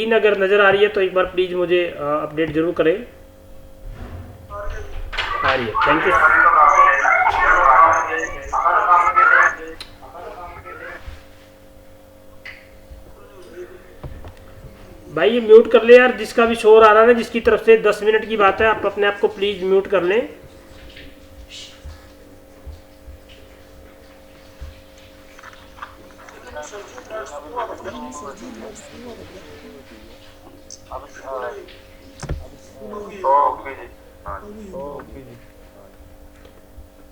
इन अगर नज़र आ रही है तो एक बार प्लीज़ मुझे अपडेट जरूर करें। आ रही है, थैंक यू। भाई ये म्यूट कर ले यार, जिसका भी शोर आ रहा है ना, जिसकी तरफ से, 10 मिनट की बात है, आप अपने आप को प्लीज़ म्यूट कर लें।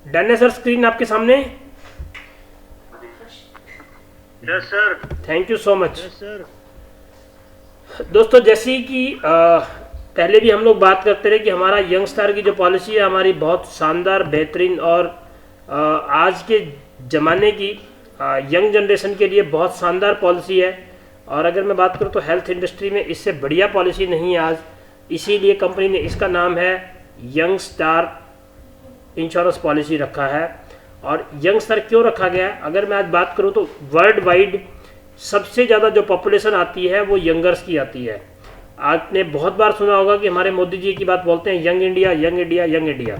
डन है सर, स्क्रीन आपके सामने। Yes sir. Thank you so much. दोस्तों जैसे कि पहले भी हम लोग बात करते रहे कि हमारा यंग स्टार की जो पॉलिसी है हमारी बहुत शानदार, बेहतरीन और आज के ज़माने की यंग जनरेशन के लिए बहुत शानदार पॉलिसी है। और अगर मैं बात करूं तो हेल्थ इंडस्ट्री में इससे बढ़िया पॉलिसी नहीं है आज, इसीलिए कंपनी ने इसका नाम है यंग स्टार इंश्योरेंस पॉलिसी रखा है। और यंग स्टार क्यों रखा गया है, अगर मैं आज बात करूं तो वर्ल्ड वाइड सबसे ज़्यादा जो पॉपुलेशन आती है वो यंगर्स की आती है। आपने बहुत बार सुना होगा कि हमारे मोदी जी की बात बोलते हैं, young India young India young India.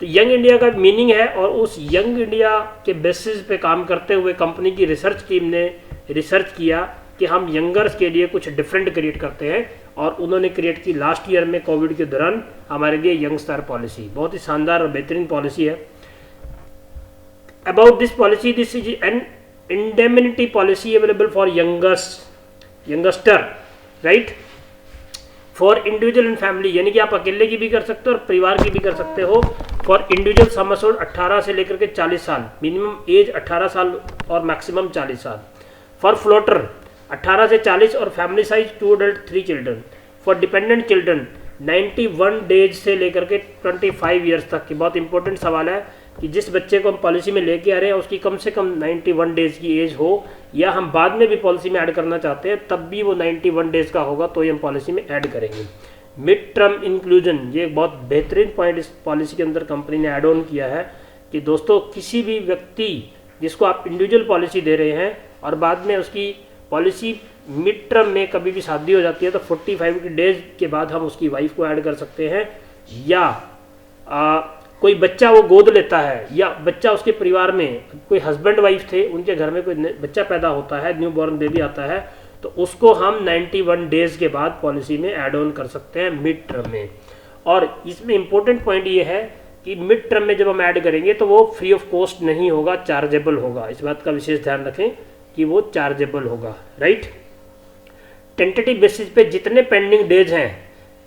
तो यंग इंडिया का मीनिंग है, और उस यंग इंडिया के बेसिस पे काम करते हुए कंपनी की रिसर्च टीम ने रिसर्च किया कि हम यंगर्स के लिए कुछ डिफरेंट क्रिएट करते हैं, और उन्होंने क्रिएट की लास्ट ईयर में कोविड के दौरान हमारे लिए यंग स्टार पॉलिसी। बहुत ही शानदार और बेहतरीन पॉलिसी है। About this policy, this is an indemnity policy available for youngster, right, for individual and family, यानी कि आप अकेले की भी कर सकते हो और परिवार की भी कर सकते हो। फॉर इंडिविजुअल सम अश्योर्ड 18 से लेकर के 40 साल, मिनिमम एज 18 साल और मैक्सिमम 40 साल। फॉर फ्लोटर 18 से 40 और family size 2 adult 3 children. For dependent children 91 days से लेकर के 25 ईयर्स तक की। बहुत इंपॉर्टेंट सवाल है कि जिस बच्चे को हम पॉलिसी में लेके आ रहे हैं उसकी कम से कम 91 डेज की एज हो, या हम बाद में भी पॉलिसी में ऐड करना चाहते हैं तब भी वो 91 डेज का होगा तो ये हम पॉलिसी में ऐड करेंगे। मिड टर्म इंक्लूजन, ये एक बहुत बेहतरीन पॉइंट इस पॉलिसी के अंदर कंपनी ने ऐड ऑन किया है कि दोस्तों किसी भी व्यक्ति जिसको आप इंडिविजुअल पॉलिसी दे रहे हैं और बाद में उसकी पॉलिसी मिड टर्म में कभी भी शादी हो जाती है तो 45 डेज के बाद हम उसकी वाइफ को ऐड कर सकते हैं, या कोई बच्चा वो गोद लेता है, या बच्चा उसके परिवार में कोई हस्बैंड वाइफ थे उनके घर में कोई बच्चा पैदा होता है, न्यू बॉर्न बेबी आता है, तो उसको हम 91 डेज के बाद पॉलिसी में ऐड ऑन कर सकते हैं मिड टर्म में। और इसमें इंपॉर्टेंट पॉइंट ये है कि मिड टर्म में जब हम ऐड करेंगे तो वो फ्री ऑफ कॉस्ट नहीं होगा, चार्जेबल होगा। इस बात का विशेष ध्यान रखें कि वो चार्जेबल होगा, राइट। टेंटेटिव बेसिस पे जितने पेंडिंग डेज हैं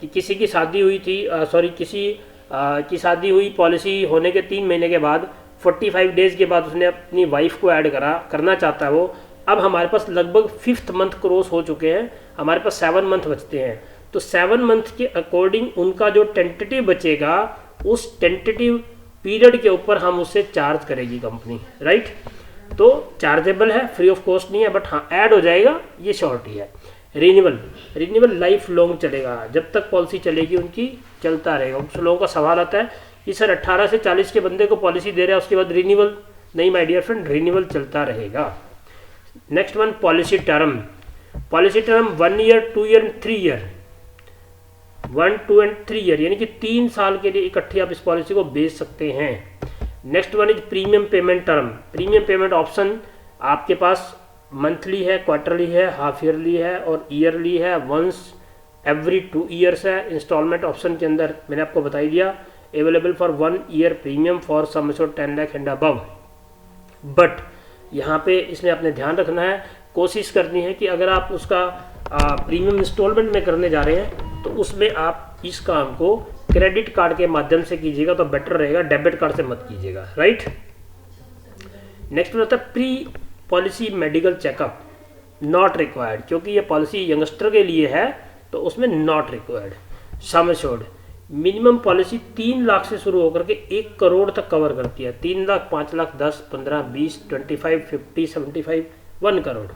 कि किसी की शादी हुई थी, किसी की शादी हुई पॉलिसी होने के 3 महीने के बाद 45 डेज के बाद उसने अपनी वाइफ को ऐड करना चाहता है वो, अब हमारे पास लगभग 5th मंथ क्रॉस हो चुके हैं, हमारे पास 7 मंथ बचते हैं। तो 7 मंथ के अकॉर्डिंग उनका जो टेंटेटिव बचेगा उस टेंटेटिव पीरियड के ऊपर हम उससे चार्ज करेगी कंपनी, राइट। तो चार्जेबल है, फ्री ऑफ कॉस्ट नहीं है, बट हाँ ऐड हो जाएगा, ये श्योरिटी है। रिन्यूअल लाइफ लॉन्ग चलेगा, जब तक पॉलिसी चलेगी उनकी चलता रहेगा। कुछ लोगों का सवाल आता है कि सर 18 से 40 के बंदे को पॉलिसी दे रहा है उसके बाद रिन्यूअल नहीं, माय डियर फ्रेंड, रिन्यूअल चलता रहेगा। Next one, policy term 1 year 2 year 3 year, 1 2 and 3 year, यानी कि 3 साल के लिए इकट्ठी आप इस पॉलिसी को बेच सकते हैं। Next one is premium payment term. Premium payment option आपके पास मंथली है, क्वार्टरली है, हाफ ईयरली है और ईयरली है, वंस एवरी 2 ईयर्स है। इंस्टॉलमेंट ऑप्शन के अंदर मैंने आपको बता ही दिया, available for 1 year premium for sum assured 10 lakh and above. But यहाँ पे इसमें आपने ध्यान रखना है, कोशिश करनी है कि अगर आप उसका प्रीमियम इंस्टॉलमेंट में करने जा रहे हैं तो उसमें आप इस काम को क्रेडिट कार्ड के माध्यम से कीजिएगा तो बेटर रहेगा, डेबिट कार्ड से मत कीजिएगा, राइट। नेक्स्ट होता है pre policy medical checkup, not required, क्योंकि ये पॉलिसी यंगस्टर के लिए है तो उसमें not required. Sum assured, minimum policy 3 lakh से शुरू होकर के 1 करोड़ तक कवर करती है। 3 लाख, 5 लाख, 10, 15, 20, 25, 50, 75, 1 करोड़।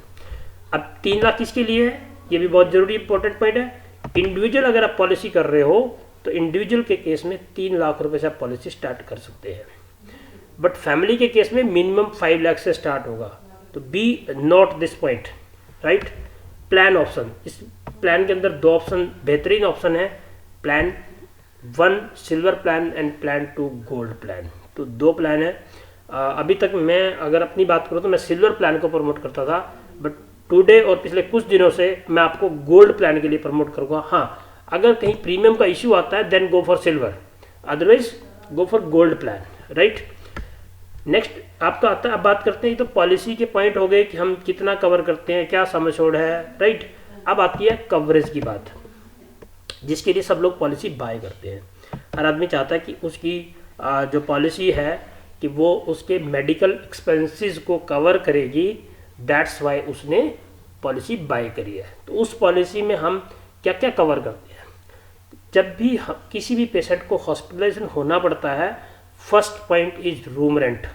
अब 3 लाख किसके लिए है, ये भी बहुत जरूरी इंपॉर्टेंट पॉइंट है। इंडिविजुअल अगर आप पॉलिसी कर रहे हो तो इंडिविजुअल के केस में 3 लाख रुपए से आप पॉलिसी स्टार्ट कर सकते हैं, बट फैमिली के केस में मिनिमम 5 लाख से स्टार्ट होगा। तो be note this point, right. Plan option, इस प्लान के अंदर दो ऑप्शन बेहतरीन ऑप्शन है, plan 1 silver plan and plan 2 gold plan. तो दो प्लान है। अभी तक मैं अगर अपनी बात करूँ तो मैं सिल्वर प्लान को प्रमोट करता था, बट टुडे और पिछले कुछ दिनों से मैं आपको गोल्ड प्लान के लिए प्रमोट करूँगा। हाँ, अगर कहीं प्रीमियम का इश्यू आता है then go for silver, otherwise go for gold plan, right. Next आपका आता है, अब बात करते हैं, तो पॉलिसी के पॉइंट हो गए कि हम कितना कवर करते हैं, क्या सम एश्योर्ड है, राइट। अब आती है कवरेज की बात, जिसके लिए सब लोग पॉलिसी बाय करते हैं। हर आदमी चाहता है कि उसकी जो पॉलिसी है कि वो उसके मेडिकल एक्सपेंसेस को कवर करेगी, दैट्स वाई उसने पॉलिसी बाय करी है। तो उस पॉलिसी में हम क्या क्या कवर करते हैं। जब भी किसी भी पेशेंट को हॉस्पिटलाइजेशन होना पड़ता है, first point is room rent.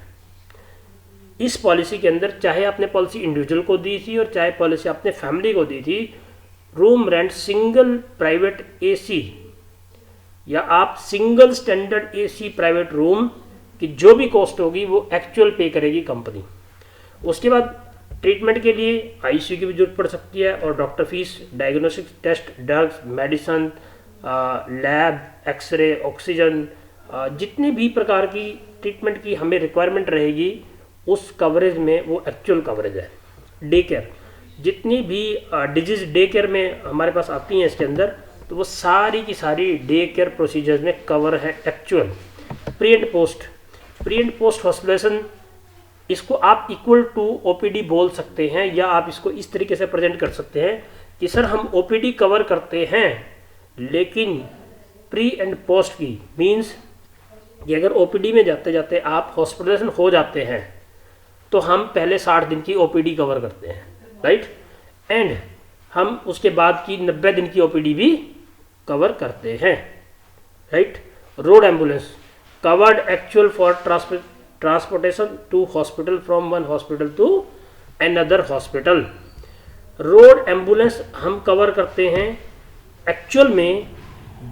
इस पॉलिसी के अंदर चाहे आपने पॉलिसी इंडिविजुअल को दी थी और चाहे पॉलिसी आपने फैमिली को दी थी, room rent single private AC या आप single standard AC private room की जो भी कॉस्ट होगी वो एक्चुअल पे करेगी कंपनी। उसके बाद ट्रीटमेंट के लिए आईसीयू की भी जरूरत पड़ सकती है और doctor fees, diagnostic test, drugs, medicine, lab, x-ray, oxygen, जितनी भी प्रकार की ट्रीटमेंट की हमें रिक्वायरमेंट रहेगी उस कवरेज में वो एक्चुअल कवरेज है। डे केयर, जितनी भी डिजीज डे केयर में हमारे पास आती हैं इसके अंदर, तो वो सारी की सारी डे केयर प्रोसीजर्स में कवर है actual. Pre and post hospitalisation, इसको आप इक्वल टू ओपीडी बोल सकते हैं या आप इसको इस तरीके से प्रेजेंट कर सकते हैं कि सर हम ओपीडी कवर करते हैं, लेकिन प्री एंड पोस्ट की मीन्स कि अगर ओपीडी में जाते जाते आप हॉस्पिटलाइजेशन हो जाते हैं तो हम पहले 60 दिन की ओपीडी कवर करते हैं, राइट। एंड हम उसके बाद की 90 दिन की ओपीडी भी कवर करते हैं, right. Road ambulance covered actual for transportation to hospital from one hospital to another hospital. Road ambulance हम कवर करते हैं एक्चुअल में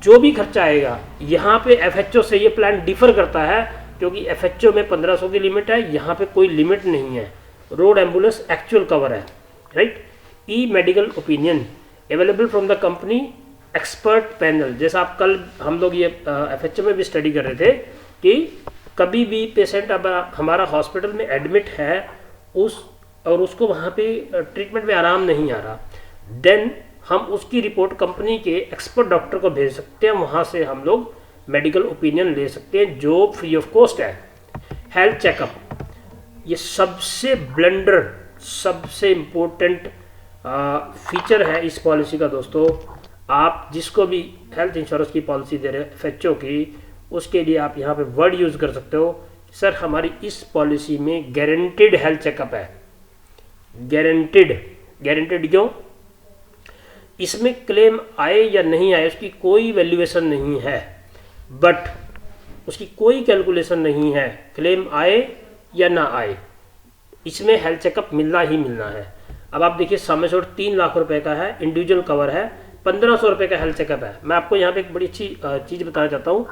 जो भी खर्चा आएगा। यहाँ पे एफएचओ से ये प्लान डिफर करता है क्योंकि एफएचओ में 1500 की लिमिट है, यहाँ पे कोई लिमिट नहीं है। रोड एम्बुलेंस एक्चुअल कवर है, right. E medical opinion available from the company expert panel, जैसा आप कल हम लोग ये एफएचओ में भी स्टडी कर रहे थे कि कभी भी पेशेंट अब हमारा हॉस्पिटल में एडमिट है और उसको वहाँ पे ट्रीटमेंट में आराम नहीं आ रहा, देन हम उसकी रिपोर्ट कंपनी के एक्सपर्ट डॉक्टर को भेज सकते हैं, वहाँ से हम लोग मेडिकल ओपिनियन ले सकते हैं जो फ्री ऑफ कॉस्ट है। हेल्थ चेकअप, ये सबसे ब्लंडर, सबसे इम्पोर्टेंट फीचर है इस पॉलिसी का दोस्तों। आप जिसको भी हेल्थ इंश्योरेंस की पॉलिसी दे रहे हैं एफएचओ की, उसके लिए आप यहाँ पे वर्ड यूज़ कर सकते हो, सर हमारी इस पॉलिसी में गारंटेड हेल्थ चेकअप है। गारंटेड क्यों? इसमें क्लेम आए या नहीं आए उसकी कोई वैल्यूएशन नहीं है, बट उसकी कोई कैलकुलेशन नहीं है, क्लेम आए या ना आए, इसमें हेल्थ चेकअप मिलना ही मिलना है। अब आप देखिए सम एश्योर्ड 3 लाख रुपए का है, इंडिविजुअल कवर है, 1500 रुपये का हेल्थ चेकअप है। मैं आपको यहाँ पे एक बड़ी अच्छी चीज़ बताना चाहता हूँ,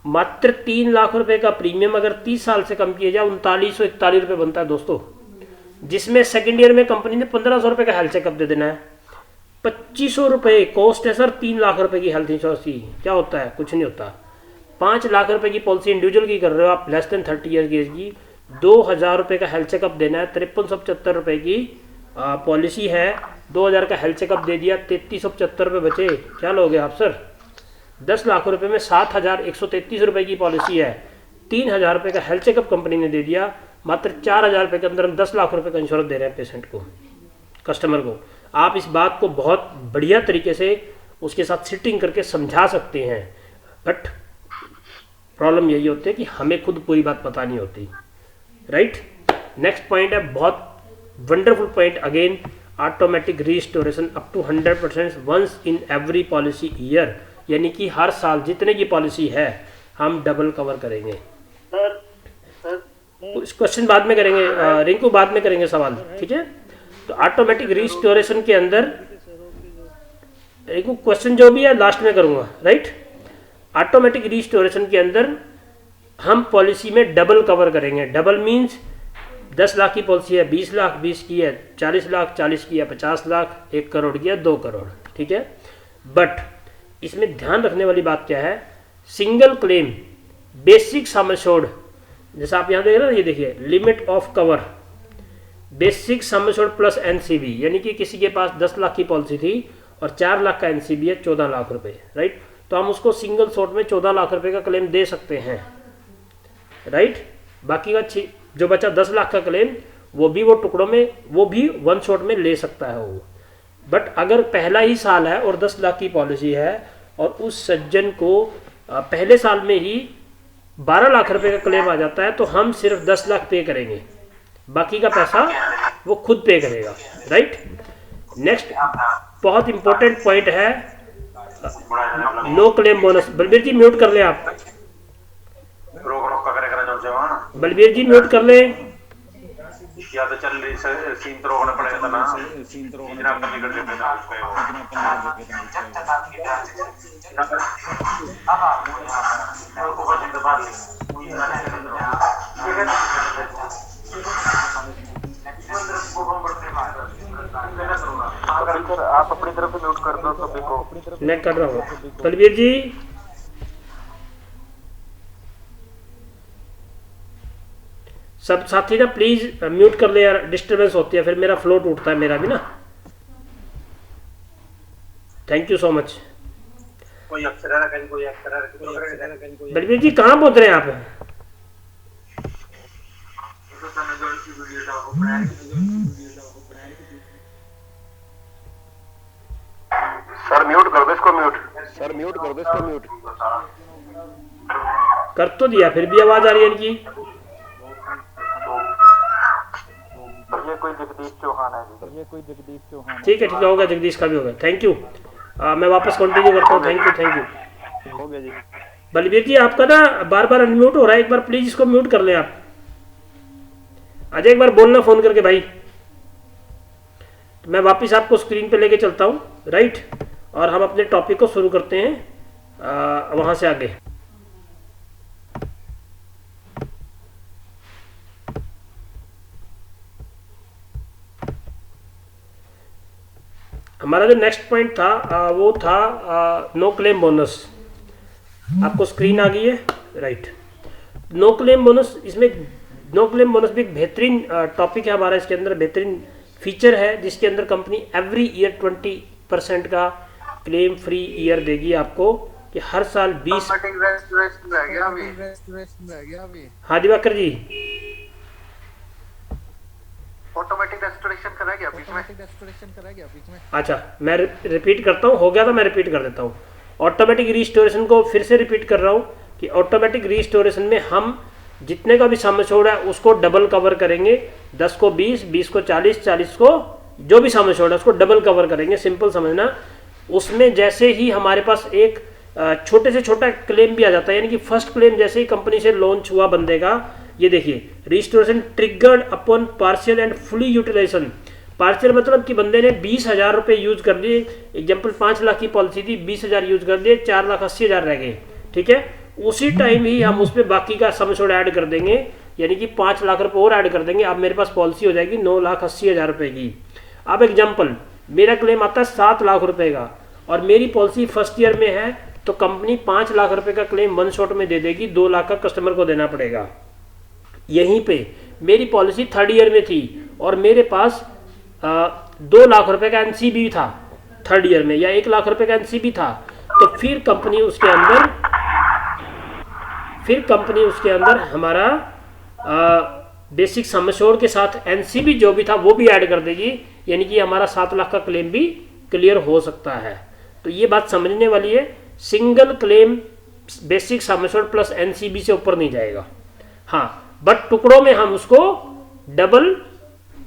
मात्र 3 लाख रुपए का प्रीमियम अगर 30 साल से कम किया जाए 3941 रुपये बनता है दोस्तों, जिसमें सेकेंड ईयर में कंपनी ने 1500 रुपये का हेल्थ चेकअप दे देना है। 2500 रुपये कॉस्ट है सर 3 लाख रुपए की हेल्थ इंश्योरेंस की। क्या होता है? कुछ नहीं होता। 5 लाख रुपए की पॉलिसी इंडिविजुअल की कर रहे हो आप, लेस देन 30 ईयर की एज की, 2000 रुपये का हेल्थ चेकअप देना है। 5375 रुपये की पॉलिसी है, 2000 का हेल्थ चेकअप दे दिया, 3375 रुपये बचे। क्या लोगे आप सर? 10 लाख रुपए में 7133 रुपये की पॉलिसी है, 3000 रुपये का हेल्थ चेकअप कंपनी ने दे दिया, मात्र 4000 रुपये के अंदर हम 10 लाख रुपये का इंश्योरेंस दे रहे हैं पेशेंट को, कस्टमर को। आप इस बात को बहुत बढ़िया तरीके से उसके साथ सिटिंग करके समझा सकते हैं, बट प्रॉब्लम यही होती है कि हमें खुद पूरी बात पता नहीं होती, राइट। नेक्स्ट पॉइंट है बहुत wonderful point again, automatic restoration up to 100% once in every policy year, यानी कि हर साल जितने की पॉलिसी है हम डबल कवर करेंगे। इस क्वेश्चन बाद में करेंगे, रिंकू बाद में करेंगे सवाल, ठीक है। तो ऑटोमेटिक रिस्टोरेशन के अंदर रिंकू क्वेश्चन जो भी है लास्ट में करूंगा, राइट। ऑटोमेटिक रिस्टोरेशन के अंदर हम पॉलिसी में डबल कवर करेंगे। डबल मीन्स 10 लाख की पॉलिसी है 20 लाख, 20 की है 40 लाख, 40 की है 50 लाख, 1 करोड़ की है 2 करोड़, ठीक ठीक है। बट इसमें ध्यान रखने वाली बात क्या है, single claim basic sum assured, जैसा आप यहाँ देख रहे हैं ना, ये देखिए limit of cover basic sum assured plus NCB, यानी कि किसी के पास 10 लाख की पॉलिसी थी और 4 लाख का एनसीबी है 14 लाख रुपए, राइट। तो हम उसको सिंगल शॉट में 14 लाख रुपए का क्लेम दे सकते हैं, राइट। बाकी का जो बचा 10 लाख का क्लेम वो टुकड़ों में, वो भी वन शॉट में ले सकता है वो। बट अगर पहला ही साल है और 10 लाख की पॉलिसी है और उस सज्जन को पहले साल में ही 12 लाख रुपए का क्लेम आ जाता है, तो हम सिर्फ 10 लाख पे करेंगे, बाकी का पैसा वो खुद पे करेगा, राइट। नेक्स्ट बहुत इंपॉर्टेंट पॉइंट है नो क्लेम बोनस। बलबीर जी म्यूट कर ले आप, बलबीर जी म्यूट कर ले। या तो चल सीन तो रोकना पड़ेगा था ना, इतना कम निकल देते ना उसको आप अपनी तरफ से म्यूट कर दो सभी को। मैं कर रहा हूँ बलबीर जी। सब साथी ना प्लीज म्यूट कर ले यार, डिस्टरबेंस होती है फिर, मेरा फ्लो टूटता है मेरा भी ना। Thank you so much. कोई अक्षर है, कोई अक्षर है। बलबीर जी कहाँ पहुंच रहे हैं आप? सर म्यूट कर दो इसको, म्यूट सर म्यूट कर दो इसको, म्यूट कर तो दिया, फिर भी आवाज आ रही है इनकी। ये कोई जगदीश चौहान है जी, ये कोई जगदीश चौहान। ठीक है होगा, जगदीश का भी होगा। Thank you. मैं वापस कंटिन्यू करता हूँ। थैंक यू हो गया जी। बलबीर जी आपका ना बार बार अनम्यूट हो रहा है, एक बार प्लीज इसको म्यूट कर लें आप। अजय एक बार बोलना फोन करके भाई। तो मैं वापस आपको स्क्रीन पे लेके चलता हूँ, राइट, और हम अपने टॉपिक को शुरू करते हैं वहां से आगे। हमारा जो नेक्स्ट पॉइंट था वो था नो क्लेम बोनस। आपको स्क्रीन आ गई है, राइट। नो क्लेम बोनस, इसमें नो क्लेम बोनस भी एक बेहतरीन टॉपिक है हमारा, इसके अंदर बेहतरीन फीचर है जिसके अंदर कंपनी एवरी ईयर 20% का क्लेम फ्री ईयर देगी आपको, कि हर साल 20। हाँ दिवाकर जी, ऑटोमेटिक रेस्टोरेशन करा गया बीच में। अच्छा मैं रिपीट करता हूँ, हो गया था, मैं रिपीट कर देता हूँ। ऑटोमेटिक रिस्टोरेशन को फिर से रिपीट कर रहा हूँ कि ऑटोमेटिक रिस्टोरेशन में हम जितने का भी सम एश्योर्ड है उसको डबल कवर करेंगे। 10 को 20, 20 को 40, 40 को जो भी सम एश्योर्ड है उसको डबल कवर करेंगे। सिंपल समझना। उसमें जैसे ही हमारे पास एक छोटे से छोटा क्लेम भी आ जाता है, यानी कि फर्स्ट क्लेम जैसे ही कंपनी से लॉन्च हुआ बंदे का, ये देखिए restoration triggered upon partial and fully utilisation. Partial मतलब कि बंदे ने 20,000 रुपये यूज कर दिए। एग्जाम्पल 5 लाख की पॉलिसी थी, 20,000 यूज कर दिए, 4,80,000 रह गए, ठीक है। उसी टाइम ही हम उसमें बाकी का सम एश्योर्ड ऐड कर देंगे, यानी कि 5 लाख रुपये और ऐड कर देंगे। अब मेरे पास पॉलिसी हो जाएगी 9,80,000 रुपये की। अब एग्जाम्पल मेरा क्लेम आता है 7 लाख रुपये का और मेरी पॉलिसी फर्स्ट ईयर में है, तो कंपनी 5 लाख रुपये का क्लेम वन शॉट में दे देगी, 2 लाख का कस्टमर को देना पड़ेगा। यहीं पे मेरी पॉलिसी थर्ड ईयर में थी और मेरे पास 2 लाख रुपए का एनसीबी था थर्ड ईयर में, या 1 लाख रुपए का एनसीबी था, तो फिर कंपनी उसके अंदर हमारा बेसिक सम एश्योर्ड के साथ एनसीबी जो भी था वो भी ऐड कर देगी, यानी कि हमारा 7 लाख का क्लेम भी क्लियर हो सकता है। तो ये बात समझने वाली है। Single claim basic sum assured plus NCB से ऊपर नहीं जाएगा, हाँ, बट टुकड़ों में हम उसको डबल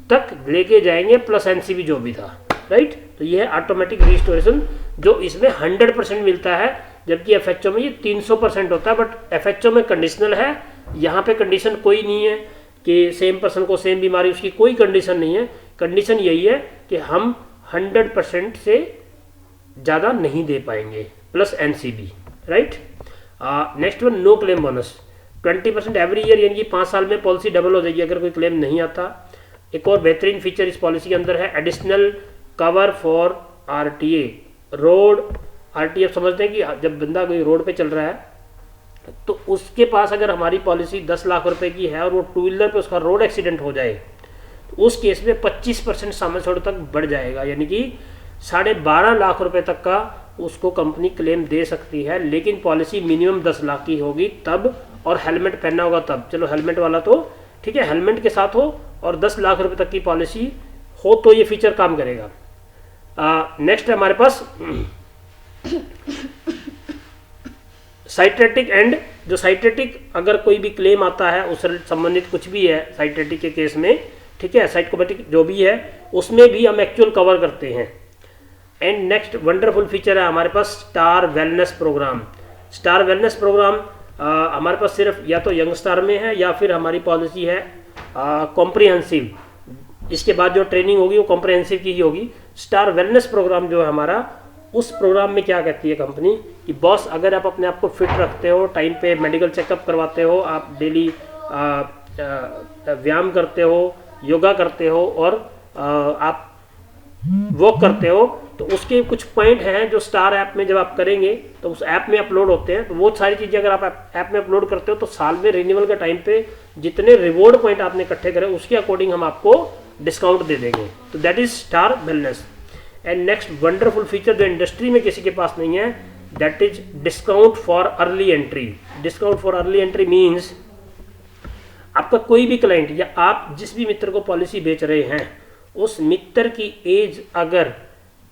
तक लेके जाएंगे प्लस एनसीबी जो भी था, राइट। तो ये है ऑटोमेटिक रिस्टोरेशन, जो इसमें 100% मिलता है, जबकि एफएचओ में ये 300% होता है। बट एफएचओ में कंडीशनल है, यहाँ पे कंडीशन कोई नहीं है कि सेम पर्सन को सेम बीमारी, उसकी कोई कंडीशन नहीं है। कंडीशन यही है कि हम 100% से ज़्यादा नहीं दे पाएंगे plus NCB, right. Next one no claim bonus 20% every year, यानी कि 5 साल में पॉलिसी डबल हो जाएगी अगर कोई क्लेम नहीं आता। एक और बेहतरीन फीचर इस पॉलिसी के अंदर है additional cover for RTA, road RTF समझते हैं कि जब बंदा कोई रोड पे चल रहा है तो उसके पास अगर हमारी पॉलिसी 10 लाख रुपए की है और वो टू व्हीलर पे उसका रोड एक्सीडेंट हो जाए तो उस केस में 25% सामान्य छोड़ तक बढ़ जाएगा, यानी कि 12.5 लाख रुपए तक का उसको कंपनी क्लेम दे सकती है, लेकिन पॉलिसी मिनिमम 10 लाख की होगी तब, और हेलमेट पहनना होगा तब। चलो हेलमेट वाला तो ठीक है, हेलमेट के साथ हो और 10 लाख रुपए तक की पॉलिसी हो तो ये फीचर काम करेगा। नेक्स्ट है हमारे पास साइट्रेटिक एंड, जो साइट्रेटिक अगर कोई भी क्लेम आता है उससे संबंधित कुछ भी है साइट्रेटिक के केस में, ठीक है, साइकोमेटिक जो भी है उसमें भी हम एक्चुअल कवर करते हैं। एंड नेक्स्ट वंडरफुल फीचर है हमारे पास star wellness program. Star wellness program हमारे पास सिर्फ या तो यंग स्टार में है या फिर हमारी पॉलिसी है कॉम्प्रिहेंसिव, इसके बाद जो ट्रेनिंग होगी वो कॉम्प्रिहेंसिव की ही होगी। स्टार वेलनेस प्रोग्राम जो है हमारा, उस प्रोग्राम में क्या कहती है कंपनी कि बॉस अगर आप अपने आप को फिट रखते हो, टाइम पे मेडिकल चेकअप करवाते हो, आप डेली व्यायाम करते हो, योगा करते हो और आप वॉक करते हो, तो उसके कुछ पॉइंट हैं जो स्टार ऐप में जब आप करेंगे तो उस ऐप में अपलोड होते हैं। तो वो सारी चीज़ें अगर आप ऐप में अपलोड करते हो तो साल में रिन्यूअल के टाइम पे जितने रिवॉर्ड पॉइंट आपने इकट्ठे करे उसके अकॉर्डिंग हम आपको डिस्काउंट दे देंगे। तो that is star wellness. And next wonderful feature जो इंडस्ट्री में किसी के पास नहीं है, that is discount for early entry. Discount for early entry means आपका कोई भी क्लाइंट या आप जिस भी मित्र को पॉलिसी बेच रहे हैं उस मित्र की एज अगर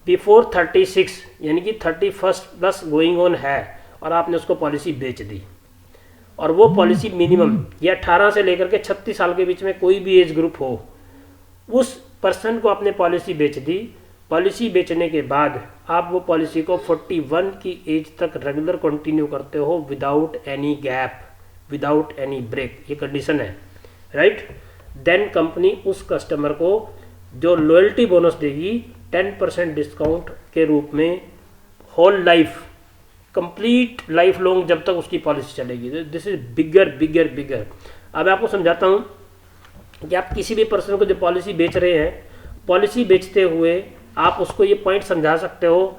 बिफोर 36 यानी कि 31 प्लस गोइंग ऑन है और आपने उसको पॉलिसी बेच दी और वो पॉलिसी मिनिमम या 18 से लेकर के 36 साल के बीच में कोई भी एज ग्रुप हो, उस पर्सन को आपने पॉलिसी बेच दी। पॉलिसी बेचने के बाद आप वो पॉलिसी को 41 की एज तक रेगुलर कंटिन्यू करते हो without any gap, without any break, ये कंडीशन है, राइट। देन कंपनी उस कस्टमर को जो लॉयल्टी बोनस देगी 10% डिस्काउंट के रूप में whole life, complete life long जब तक उसकी पॉलिसी चलेगी। This is bigger bigger bigger. अब मैं आपको समझाता हूँ कि आप किसी भी पर्सन को जो पॉलिसी बेच रहे हैं, पॉलिसी बेचते हुए आप उसको ये पॉइंट समझा सकते हो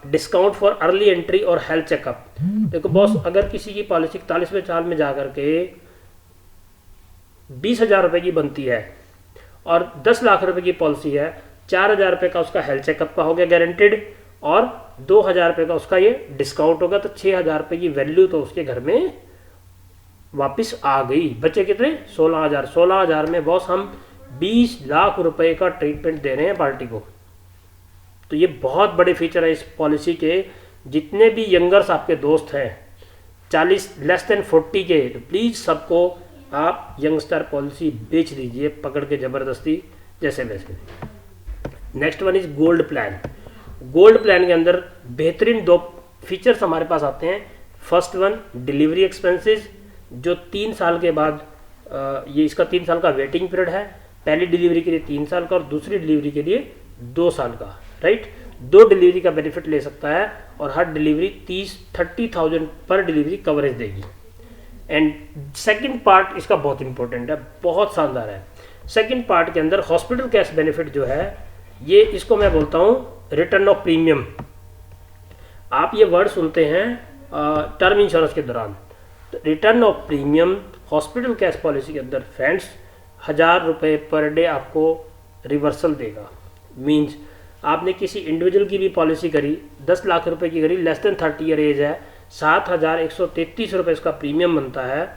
डिस्काउंट फॉर अर्ली एंट्री और हेल्थ चेकअप। देखो बॉस, अगर किसी की पॉलिसी 41वें साल में जाकर के 20,000 रुपये की बनती है और 10 लाख रुपए की पॉलिसी है, 4,000 रुपये का उसका हेल्थ चेकअप का हो गया गारंटेड और 2,000 रुपये का उसका ये डिस्काउंट होगा, तो 6,000 रुपये की वैल्यू तो उसके घर में वापस आ गई। बचे कितने? 16,000। 16,000 में बॉस हम 20 लाख रुपए का ट्रीटमेंट दे रहे हैं पार्टी को। तो ये बहुत बड़े फीचर है इस पॉलिसी के। जितने भी यंगर्स आपके दोस्त हैं 40 लेस देन 40 के, तो प्लीज़ सबको आप यंगस्टर पॉलिसी बेच दीजिए पकड़ के ज़बरदस्ती जैसे वैसे। Next one is gold plan. Gold plan के अंदर बेहतरीन 2 फीचर्स हमारे पास आते हैं। फर्स्ट वन डिलीवरी एक्सपेंसेस, जो 3 साल के बाद ये इसका 3 साल का वेटिंग पीरियड है। पहली डिलीवरी के लिए 3 साल का और दूसरी डिलीवरी के लिए 2 साल का, राइट। 2 डिलीवरी का बेनिफिट ले सकता है और हर डिलीवरी 30,000 पर डिलीवरी कवरेज देगी। एंड सेकंड पार्ट इसका बहुत इंपॉर्टेंट है, बहुत शानदार है। सेकंड पार्ट के अंदर हॉस्पिटल कैश बेनिफिट जो है, ये इसको मैं बोलता हूँ रिटर्न ऑफ प्रीमियम। आप ये वर्ड सुनते हैं टर्म इंश्योरेंस के दौरान, तो return of premium hospital cash policy के अंदर फ्रेंड्स 1,000 रुपये पर डे आपको रिवर्सल देगा। मीन्स आपने किसी इंडिविजुअल की भी पॉलिसी करी, 10 लाख रुपए की करी, लेस देन 30 ईयर एज है, 7,133 रुपये इसका प्रीमियम बनता है,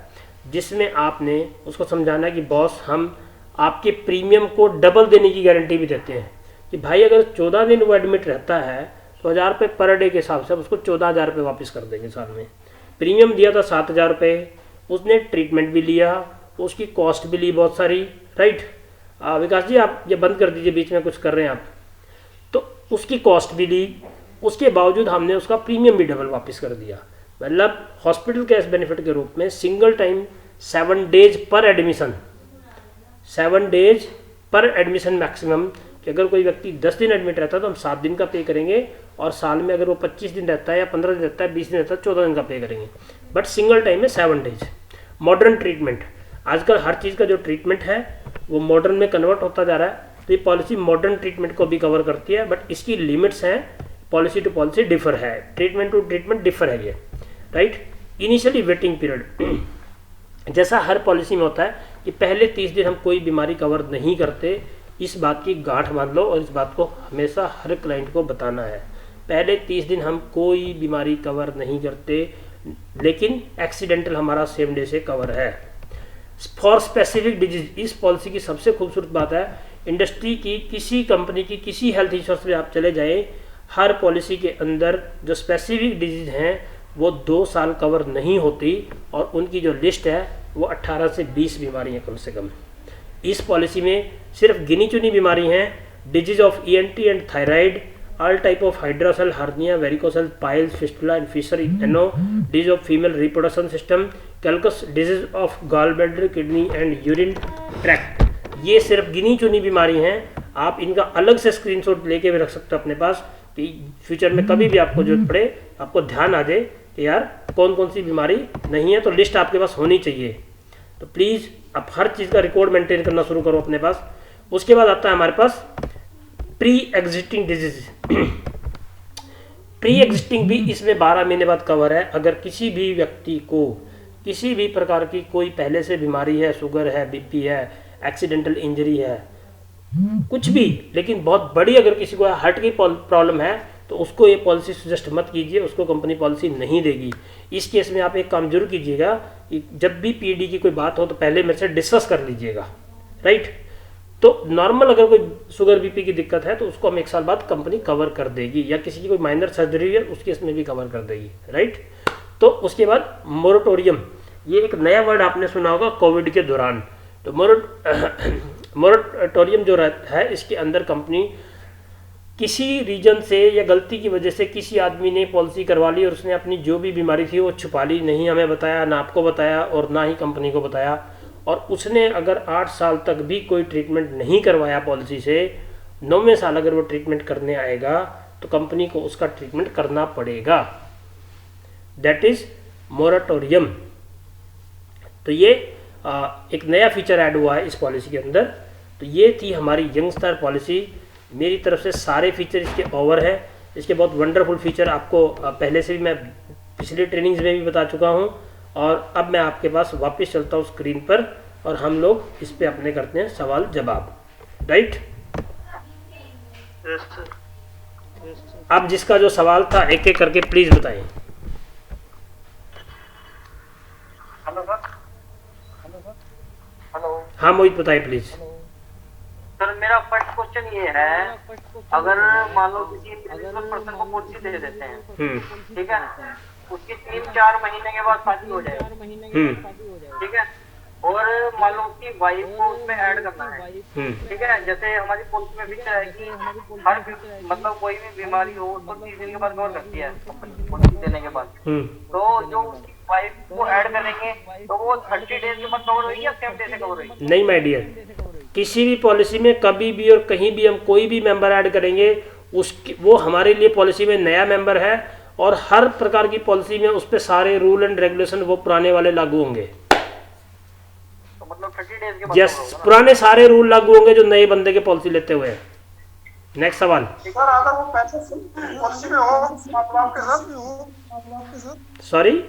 जिसमें आपने उसको समझाना है कि बॉस हम आपके प्रीमियम को डबल देने की गारंटी भी देते हैं कि भाई अगर 14 दिन वो एडमिट रहता है तो 1,000 रुपये पर डे के हिसाब से उसको 14,000 रुपये वापस कर देंगे साल में। प्रीमियम दिया था 7,000 रुपये, उसने ट्रीटमेंट भी लिया, उसकी कॉस्ट भी ली बहुत सारी, राइट। विकास जी आप ये बंद कर दीजिए, बीच में कुछ कर रहे हैं आप। तो उसकी कॉस्ट भी ली, उसके बावजूद हमने उसका प्रीमियम भी डबल वापस कर दिया। मतलब हॉस्पिटल कैश बेनिफिट के रूप में सिंगल टाइम 7 डेज पर एडमिशन, 7 डेज पर एडमिशन मैक्सिमम, कि अगर कोई व्यक्ति 10 दिन एडमिट रहता है तो हम 7 दिन का पे करेंगे, और साल में अगर वो 25 दिन रहता है या 15 दिन रहता है, 20 दिन रहता है, 14 दिन का पे करेंगे, बट सिंगल टाइम में 7 डेज। मॉडर्न ट्रीटमेंट, आजकल हर चीज़ का जो ट्रीटमेंट है वो मॉडर्न में कन्वर्ट होता जा रहा है, तो ये पॉलिसी मॉडर्न ट्रीटमेंट को भी कवर करती है, बट इसकी लिमिट्स हैं। पॉलिसी टू पॉलिसी डिफर है, ट्रीटमेंट टू ट्रीटमेंट डिफर है ये, राइट। इनिशियली वेटिंग पीरियड जैसा हर पॉलिसी में होता है कि पहले 30 दिन हम कोई बीमारी कवर नहीं करते, इस बात की गांठ बांध लो और इस बात को हमेशा हर क्लाइंट को बताना है। पहले 30 दिन हम कोई बीमारी कवर नहीं करते, लेकिन एक्सीडेंटल हमारा सेम डे से कवर है। फॉर स्पेसिफिक डिजीज, इस पॉलिसी की सबसे खूबसूरत बात है, इंडस्ट्री की किसी कंपनी की किसी हेल्थ इंश्योरेंस में आप चले जाएं, हर पॉलिसी के अंदर जो स्पेसिफिक डिजीज हैं वो 2 साल कवर नहीं होती और उनकी जो लिस्ट है वो 18 से 20 बीमारी हैं कम से कम। इस पॉलिसी में सिर्फ गिनी चुनी बीमारी हैं, disease of ENT and thyroid, all type of hydrocele hernia, varicocele piles, fistula and fissure ano, disease of female reproduction system, calculus disease of gall bladder, kidney and urine tract, ये सिर्फ गिनी चुनी बीमारी हैं। आप इनका अलग से स्क्रीनशॉट लेके भी रख सकते हो अपने पास कि फ्यूचर में कभी भी आपको जरूरत पड़े, आपको ध्यान आ जाए कि यार कौन कौन सी बीमारी नहीं है, तो लिस्ट आपके पास होनी चाहिए। तो प्लीज़ आप हर चीज़ का रिकॉर्ड मेंटेन करना शुरू करो अपने पास। उसके बाद आता है हमारे पास pre existing disease. Pre existing भी इसमें 12 महीने बाद कवर है। अगर किसी भी व्यक्ति को किसी भी प्रकार की कोई पहले से बीमारी है, शुगर है, बीपी है, एक्सीडेंटल इंजरी है, कुछ भी, लेकिन बहुत बड़ी अगर किसी को हार्ट की प्रॉब्लम है तो उसको ये पॉलिसी सजेस्ट मत कीजिए, उसको कंपनी पॉलिसी नहीं देगी। इस केस में आप एक काम जरूर कीजिएगा कि जब भी पीडी की कोई बात हो तो पहले मेरे से डिस्कस कर लीजिएगा, राइट। तो नॉर्मल अगर कोई शुगर बीपी की दिक्कत है तो उसको हम 1 साल बाद कंपनी कवर कर देगी, या किसी की कोई माइनर सर्जरी है उस केस में भी कवर कर देगी, राइट। तो उसके बाद मोरेटोरियम, ये एक नया वर्ड आपने सुना होगा कोविड के दौरान। तो मोरेटोरियम जो है इसके अंदर कंपनी किसी रीजन से या गलती की वजह से किसी आदमी ने पॉलिसी करवा ली और उसने अपनी जो भी बीमारी थी वो छुपा ली, नहीं हमें बताया, ना आपको बताया और ना ही कंपनी को बताया, और उसने अगर 8 साल तक भी कोई ट्रीटमेंट नहीं करवाया पॉलिसी से, 9वें साल अगर वो ट्रीटमेंट करने आएगा तो कंपनी को उसका ट्रीटमेंट करना पड़ेगा। That is moratorium. तो ये एक नया फीचर ऐड हुआ है इस पॉलिसी के अंदर। तो ये थी हमारी यंगस्टर पॉलिसी। मेरी तरफ से सारे फीचर इसके ओवर है। इसके बहुत वंडरफुल फीचर आपको पहले से भी मैं पिछली ट्रेनिंग्स में भी बता चुका हूँ, और अब मैं आपके पास वापस चलता हूँ स्क्रीन पर और हम लोग इस पे अपने करते हैं सवाल जवाब, राइट। अब जिसका जो सवाल था एक एक करके प्लीज बताएं। Hello sir. हेलो। हाँ मोहित बताइए प्लीज। सर मेरा फर्स्ट क्वेश्चन ये है, अगर मान लो किसी इंडिविजुअल पर्सन को पॉलिसी दे देते हैं, ठीक है, उसकी 3-4 महीने के बाद शादी हो जाएगी, ठीक है, और मान लो उसकी वाइफ को उसमें ऐड करना है, ठीक है, जैसे हमारी पॉलिसी में फीचर है कि हर मतलब कोई भी बीमारी हो उसको 30 दिन के बाद कवर करती है पॉलिसी देने के बाद। तो जो उसकी वाइफ को ऐड करेंगे तो वो 30 डेज के बाद कवर होगी या सेम डे से कवर होगी? नहीं माय डियर, किसी भी पॉलिसी में कभी भी और कहीं भी हम कोई भी मेंबर ऐड करेंगे उसकी वो हमारे लिए पॉलिसी में नया मेंबर है, और हर प्रकार की पॉलिसी में उस पर सारे रूल एंड रेगुलेशन वो पुराने वाले लागू होंगे। तो मतलब 30 डेज के बाद यस, पुराने सारे रूल लागू होंगे जो नए बंदे के पॉलिसी लेते हुए। नेक्स्ट सवाल। सर अगर वो पैसे पॉलिसी में हो माँ बाप के साथ, सॉरी,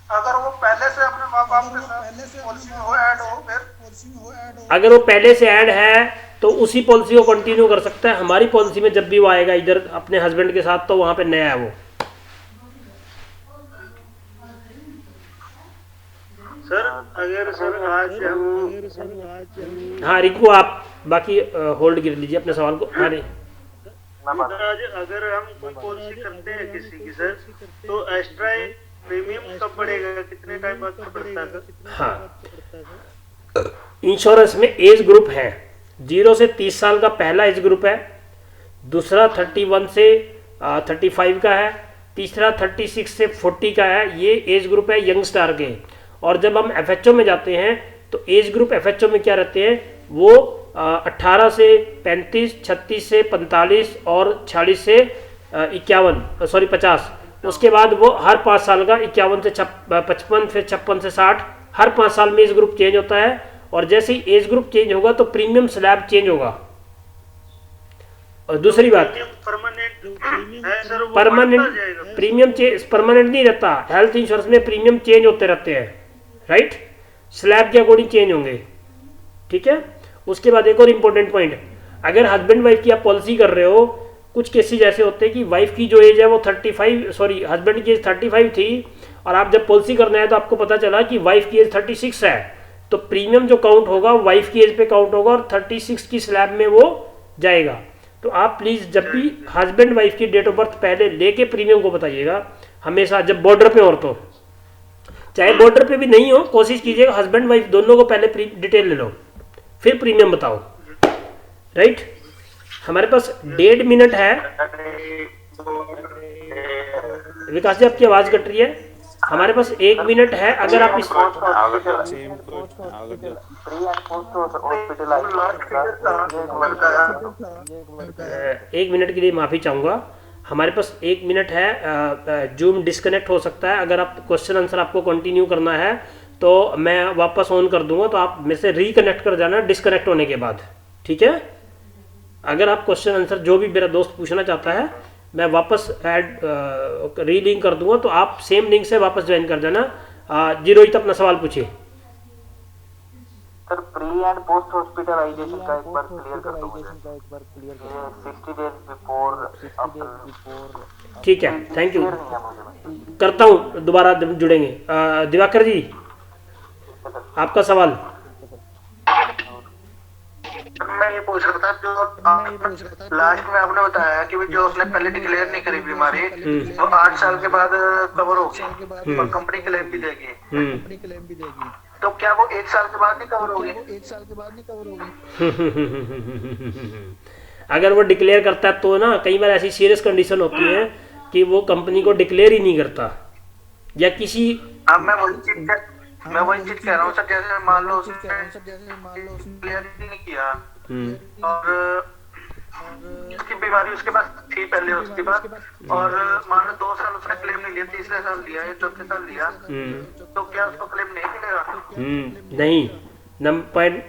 अगर वो पहले से अपने माँ बाप के साथ पॉलिसी में हो ऐड हो, फिर अगर वो पहले से ऐड है तो उसी पॉलिसी को कंटिन्यू कर सकता है। हमारी पॉलिसी में जब भी वो आएगा इधर अपने हस्बैंड के साथ तो वहां पे नया है वो। सर अगर सर आज हाँ रिंकू आप बाकी होल्ड गिर लीजिए अपने सवाल को। हाँ अगर हम कोई पॉलिसी करते हैं किसी की सर, तो एक्स्ट्रा प्रीमियम कब बढ़ेगा, कितने टाइम बाद बढ़ता है? हाँ, इंश्योरेंस में एज ग्रुप है, 0 से 30 साल का पहला एज ग्रुप है, दूसरा 31 से 35 का है, तीसरा 36 से 40 का है। ये एज ग्रुप है यंग स्टार के। और जब हम FHO में जाते हैं तो एज ग्रुप FHO में क्या रहते हैं, वो 18 से 35, 36 से 45 और 46 से 50। उसके बाद वो हर 5 साल का 51 से 55, फिर 56 से 60, हर 5 साल में एज ग्रुप चेंज होता है। और जैसे ही एज ग्रुप चेंज होगा तो प्रीमियम स्लैब चेंज होगा। और दूसरी बात, परमानेंट है सर, वो परमानेंट बढ़ता जाएगा। प्रीमियम परमानेंट नहीं रहता, हेल्थ इंश्योरेंस में प्रीमियम चेंज होते रहते हैं, राइट, स्लैब के अकॉर्डिंग चेंज होंगे, ठीक है। उसके बाद एक और इम्पोर्टेंट पॉइंट, अगर हस्बैंड वाइफ की आप पॉलिसी कर रहे हो, कुछ केसेज ऐसे होते हैं कि वाइफ की जो एज है वो 35, सॉरी हस्बैंड की एज 35 थी, और आप जब पॉलिसी करना है तो आपको पता चला कि वाइफ की एज 36 है, तो प्रीमियम जो काउंट होगा वाइफ की एज पे काउंट होगा और 36 की स्लैब में वो जाएगा। तो आप प्लीज़ जब भी हस्बैंड वाइफ की डेट ऑफ बर्थ पहले लेके प्रीमियम को बताइएगा हमेशा, जब बॉर्डर पे हो तो, चाहे बॉर्डर पे भी नहीं हो, कोशिश कीजिएगा हस्बैंड वाइफ दोनों को पहले डिटेल ले लो, फिर प्रीमियम बताओ, राइट। हमारे पास 1.5 मिनट है। विकास जी आपकी आवाज़ कट रही है, हमारे पास 1 मिनट है, अगर आप इस एक मिनट के लिए माफ़ी चाहूँगा, हमारे पास 1 मिनट है, जूम डिस्कनेक्ट हो सकता है, अगर आप क्वेश्चन आंसर आपको कंटिन्यू करना है तो मैं वापस ऑन कर दूंगा, तो आप मेरे से रिकनेक्ट कर जाना डिस्कनेक्ट होने के बाद, ठीक है। अगर आप क्वेश्चन आंसर जो भी मेरा दोस्त पूछना चाहता है मैं वापस ऐड रीलिंक कर दूंगा, तो आप सेम लिंक से वापस ज्वाइन कर जाना। जी रोहित अपना सवाल पूछिए। Sir pre and post hospitalisation का एक बार क्लियर कर दो मुझे, 60 डेज बिफोर। ठीक है, थैंक यू, करता हूँ, दोबारा जुड़ेंगे। दिवाकर जी आपका सवाल। मैं ये पूछ रहा था, जो लास्ट में आपने बताया कि जो उसने पहले डिक्लेयर नहीं करी बीमारी, तो 8 साल के बाद कवर होगी और कंपनी क्लेम भी देगी, तो क्या वो 1 साल के बाद नहीं कवर होगी? अगर वो डिक्लेयर करता है तो ना, कई बार ऐसी सीरियस कंडीशन होती है कि वो कंपनी को डिक्लेयर ही नहीं करता, या किसी, अब मैं वही चीज कह रहा हूँ सर, जैसे मान लो उसने क्लियर नहीं किया और उसकी बीमारी उसके पास थी पहले, उसके बाद और मान लो 2 साल उसने क्लेम नहीं लिया, तीसरे साल लिया या चौथे साल लिया, तो क्या उसको क्लेम नहीं मिलेगा? नहीं, पॉइंट